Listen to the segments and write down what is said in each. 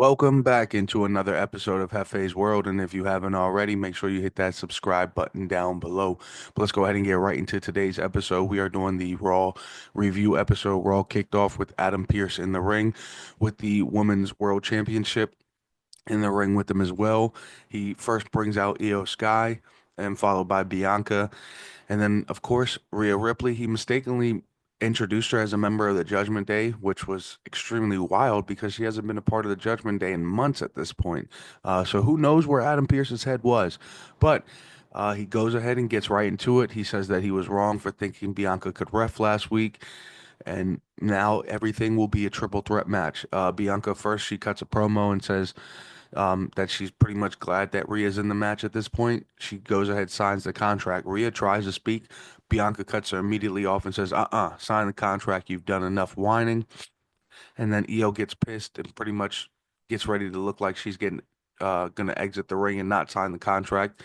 Welcome back into another episode of Hefe's World, and if you haven't already, make sure you hit that subscribe button down below. But let's go ahead and get right into today's episode. We are doing the Raw review episode. Raw kicked off with Adam Pearce in the ring with the Women's World Championship in the ring with him as well. He first brings out Io Sky and followed by Bianca. And then, of course, Rhea Ripley, he mistakenly introduced her as a member of the Judgment Day, which was extremely wild because she hasn't been a part of the Judgment Day in months at this point. So who knows where Adam Pearce's head was? But he goes ahead and gets right into it. He says that he was wrong for thinking Bianca could ref last week. And now everything will be a triple threat match. Bianca first, she cuts a promo and says that she's pretty much glad that Rhea's in the match at this point. She goes ahead, signs the contract. Rhea tries to speak. Bianca cuts her immediately off and says, sign the contract. You've done enough whining. And then Io gets pissed and pretty much gets ready to look like she's getting gonna exit the ring and not sign the contract.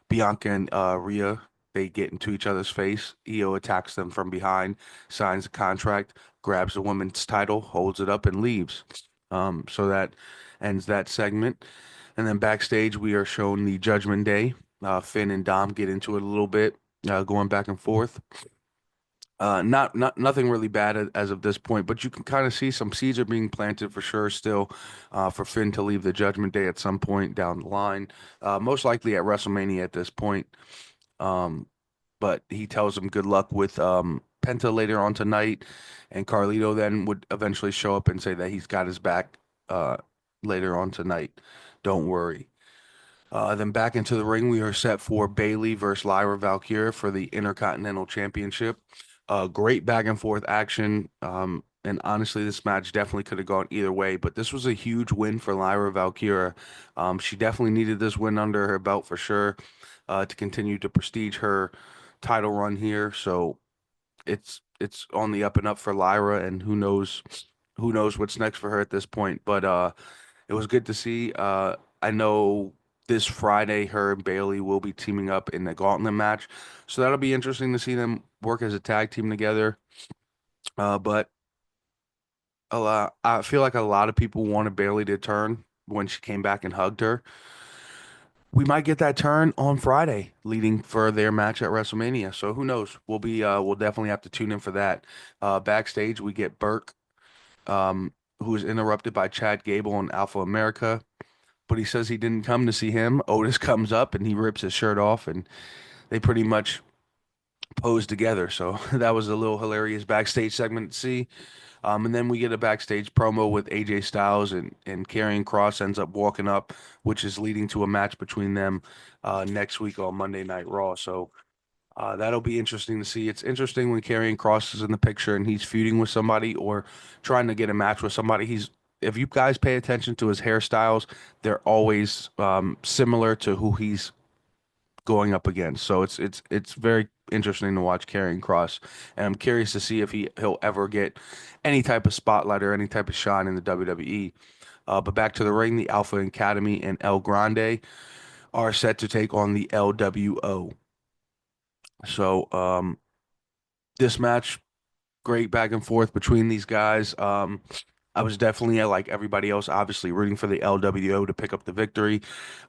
Bianca and Rhea, they get into each other's face. Io attacks them from behind, signs the contract, grabs the women's title, holds it up, and leaves. So that ends that segment. And then backstage, we are shown the Judgment Day. Finn and Dom get into it a little bit, going back and forth. Not nothing really bad as of this point, but you can kind of see some seeds are being planted for sure still, for Finn to leave the Judgment Day at some point down the line, most likely at WrestleMania at this point. Um, but he tells him good luck with Penta later on tonight, and Carlito then would eventually show up and say that he's got his back uh, later on tonight. Don't worry. Then back into the ring, we are set for Bayley versus Lyra Valkyria for the Intercontinental Championship. Great back and forth action. And honestly, this match definitely could have gone either way, but this was a huge win for Lyra Valkyria. She definitely needed this win under her belt for sure, to continue to prestige her title run here. So it's on the up and up for Lyra, and who knows what's next for her at this point. But it was good to see. I know this Friday, her and Bailey will be teaming up in the Gauntlet match, so that'll be interesting to see them work as a tag team together. But I feel like a lot of people wanted Bailey to turn when she came back and hugged her. We might get that turn on Friday, leading for their match at WrestleMania. So who knows? We'll definitely have to tune in for that. Backstage, we get Burke, who is interrupted by Chad Gable and Alpha America, but he says he didn't come to see him. Otis comes up and he rips his shirt off, and they pretty much pose together. So that was a little hilarious backstage segment to see. And then we get a backstage promo with AJ Styles and Karrion Kross ends up walking up, which is leading to a match between them next week on Monday Night Raw. So that'll be interesting to see. It's interesting when Karrion Kross is in the picture and he's feuding with somebody or trying to get a match with somebody. If you guys pay attention to his hairstyles, they're always similar to who he's going up against. So it's very interesting to watch Karrion Kross, and I'm curious to see if he'll ever get any type of spotlight or any type of shine in the WWE. But back to the ring, the Alpha Academy and El Grande are set to take on the LWO. So this match, great back and forth between these guys. I was definitely like everybody else, obviously rooting for the LWO to pick up the victory.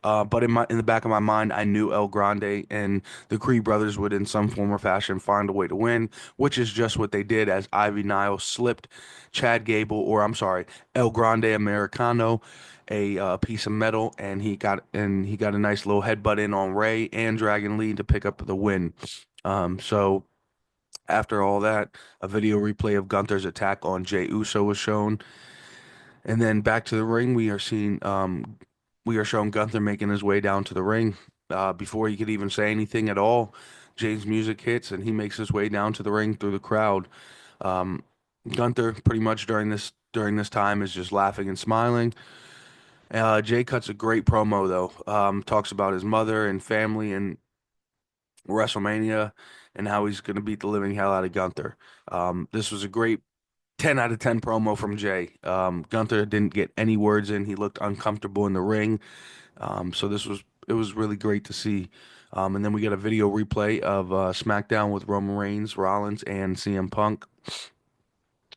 But in the back of my mind, I knew El Grande and the Creed brothers would, in some form or fashion, find a way to win, which is just what they did. As Ivy Nile slipped Chad Gable, or I'm sorry, El Grande Americano, a piece of metal, and he got a nice little headbutt in on Ray and Dragon Lee to pick up the win. So. After all that, a video replay of Gunther's attack on Jey Uso was shown, and then back to the ring. We are shown Gunther making his way down to the ring. Before he could even say anything at all, Jey's music hits and he makes his way down to the ring through the crowd. Um, Gunther pretty much during this time is just laughing and smiling. Jey cuts a great promo though. Talks about his mother and family and WrestleMania and how he's going to beat the living hell out of Gunther. This was a great 10 out of 10 promo from Jey. Gunther didn't get any words in. He looked uncomfortable in the ring. So it was really great to see. And then we get a video replay of SmackDown with Roman Reigns, Rollins, and CM Punk.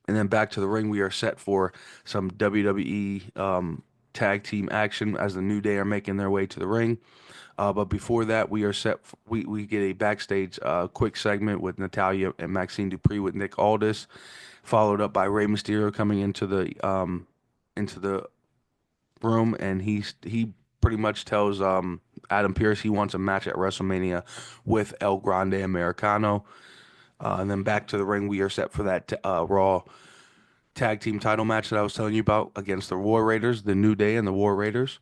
And then back to the ring, we are set for some WWE. tag team action as the New Day are making their way to the ring. But before that, we are set. We get a backstage quick segment with Natalia and Maxine Dupree with Nick Aldis, followed up by Rey Mysterio coming into the room, and he pretty much tells Adam Pearce he wants a match at WrestleMania with El Grande Americano. And then back to the ring, we are set for that Raw tag team title match that I was telling you about against the War Raiders, the New Day and the War Raiders.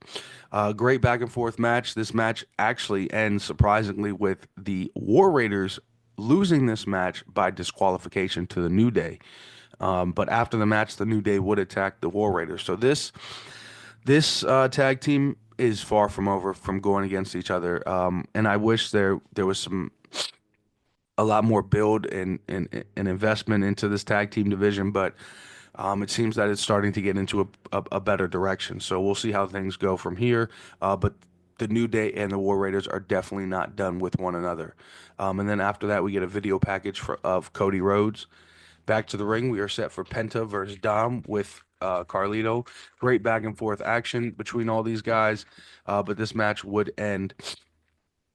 Great back and forth match. This match actually ends surprisingly with the War Raiders losing this match by disqualification to the New Day. But after the match, the New Day would attack the War Raiders. So this tag team is far from over from going against each other. And I wish there was a lot more build and investment into this tag team division, but it seems that it's starting to get into a better direction. So we'll see how things go from here. But the New Day and the War Raiders are definitely not done with one another. And then after that, we get a video package of Cody Rhodes. Back to the ring, we are set for Penta versus Dom with Carlito. Great back and forth action between all these guys, but this match would end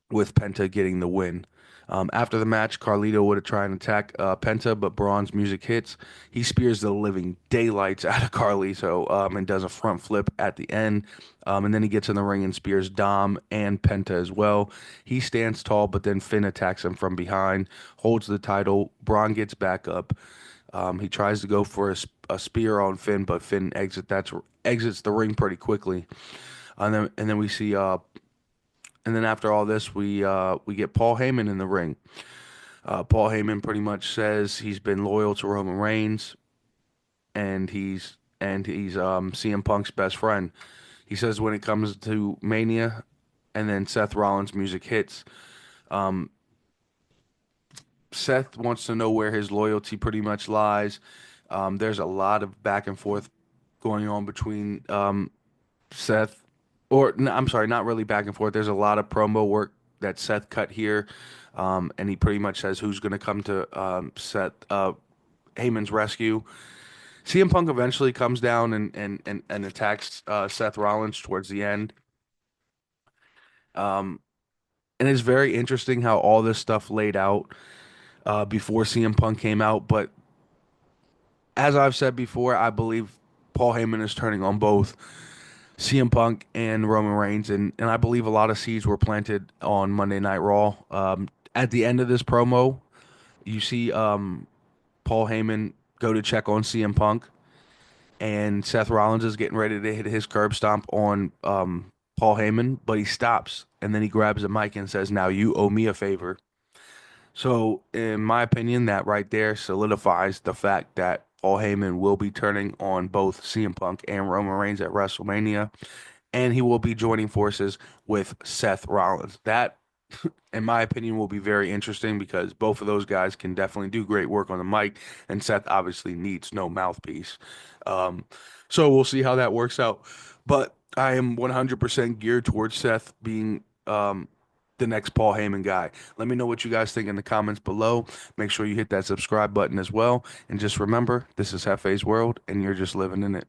with Penta getting the win. After the match, Carlito would try and attack Penta, but Braun's music hits. He spears the living daylights out of Carlito and does a front flip at the end. And then he gets in the ring and spears Dom and Penta as well. He stands tall, but then Finn attacks him from behind, holds the title. Braun gets back up. He tries to go for a spear on Finn, but Finn exits the ring pretty quickly. And then we see and then after all this, we get Paul Heyman in the ring. Paul Heyman pretty much says he's been loyal to Roman Reigns, and he's CM Punk's best friend. He says when it comes to Mania, and then Seth Rollins' music hits. Um, Seth wants to know where his loyalty pretty much lies. There's a lot of back and forth going on between Seth, I'm sorry, not really back and forth. There's a lot of promo work that Seth cut here, and he pretty much says who's going to come to Seth Heyman's rescue. CM Punk eventually comes down and attacks Seth Rollins towards the end. Um, and it's very interesting how all this stuff laid out before CM Punk came out. But as I've said before, I believe Paul Heyman is turning on both CM Punk and Roman Reigns, and I believe a lot of seeds were planted on Monday Night Raw. At the end of this promo, you see Paul Heyman go to check on CM Punk, and Seth Rollins is getting ready to hit his curb stomp on Paul Heyman, but he stops, and then he grabs a mic and says, "Now you owe me a favor." So, in my opinion, that right there solidifies the fact that Paul Heyman will be turning on both CM Punk and Roman Reigns at WrestleMania, and he will be joining forces with Seth Rollins. That, in my opinion, will be very interesting because both of those guys can definitely do great work on the mic, and Seth obviously needs no mouthpiece. Um, so we'll see how that works out. But I am 100% geared towards Seth being the next Paul Heyman guy. Let me know what you guys think in the comments below. Make sure you hit that subscribe button as well. And just remember, this is Hefe's World, and you're just living in it.